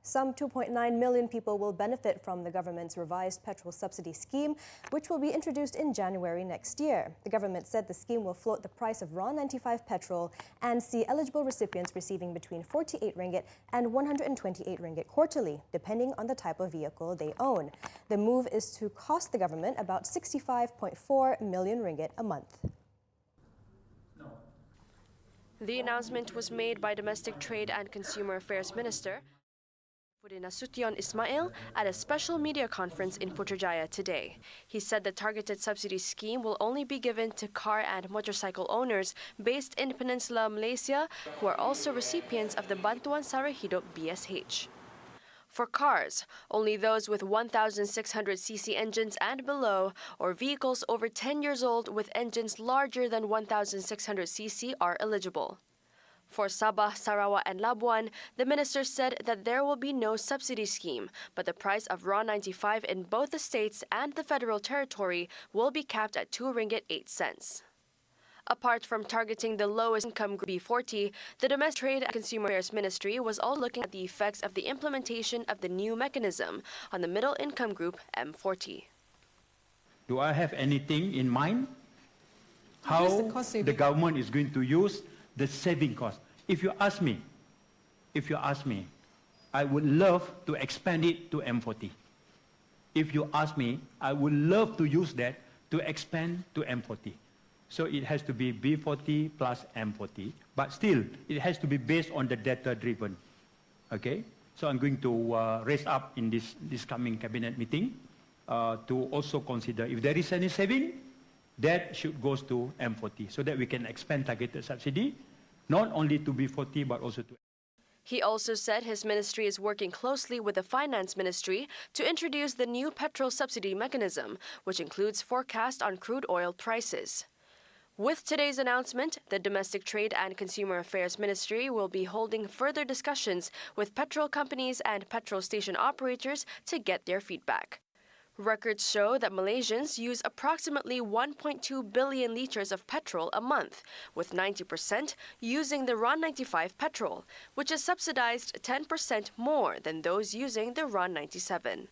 Some 2.9 million people will benefit from the government's revised petrol subsidy scheme, which will be introduced in January next year. The government said the scheme will float the price of raw 95 petrol and see eligible recipients receiving between 48 ringgit and 128 ringgit quarterly, depending on the type of vehicle they own. The move is to cost the government about 65.4 million ringgit a month. The announcement was made by Domestic Trade and Consumer Affairs Minister Nasution Ismail at a special media conference in Putrajaya today. He said the targeted subsidy scheme will only be given to car and motorcycle owners based in Peninsula Malaysia who are also recipients of the Bantuan Sara Hidup BSH. For cars, only those with 1,600cc engines and below or vehicles over 10 years old with engines larger than 1,600cc are eligible. For Sabah, Sarawak and Labuan, the minister said that there will be no subsidy scheme, but the price of raw 95 in both the states and the federal territory will be capped at 2 ringgit 8 cents. Apart from targeting the lowest income group B40, the Domestic Trade and Consumer Affairs Ministry was also looking at the effects of the implementation of the new mechanism on the middle income group M40. Do I have anything in mind? How the government is going to use the saving cost? If you ask me, I would love to expand it to M40. If you ask me, I would love to use that to expand to M40. So it has to be B40 plus M40, but still it has to be based on the data driven. Okay? So I'm going to raise up in this coming cabinet meeting to also consider if there is any saving, that should go to M40 so that we can expand targeted subsidy, not only to B40 but also to. He also said his ministry is working closely with the Finance Ministry to introduce the new petrol subsidy mechanism, which includes forecast on crude oil prices. With today's announcement, the Domestic Trade and Consumer Affairs Ministry will be holding further discussions with petrol companies and petrol station operators to get their feedback. Records show that Malaysians use approximately 1.2 billion litres of petrol a month, with 90% using the RON 95 petrol, which is subsidized 10% more than those using the RON 97.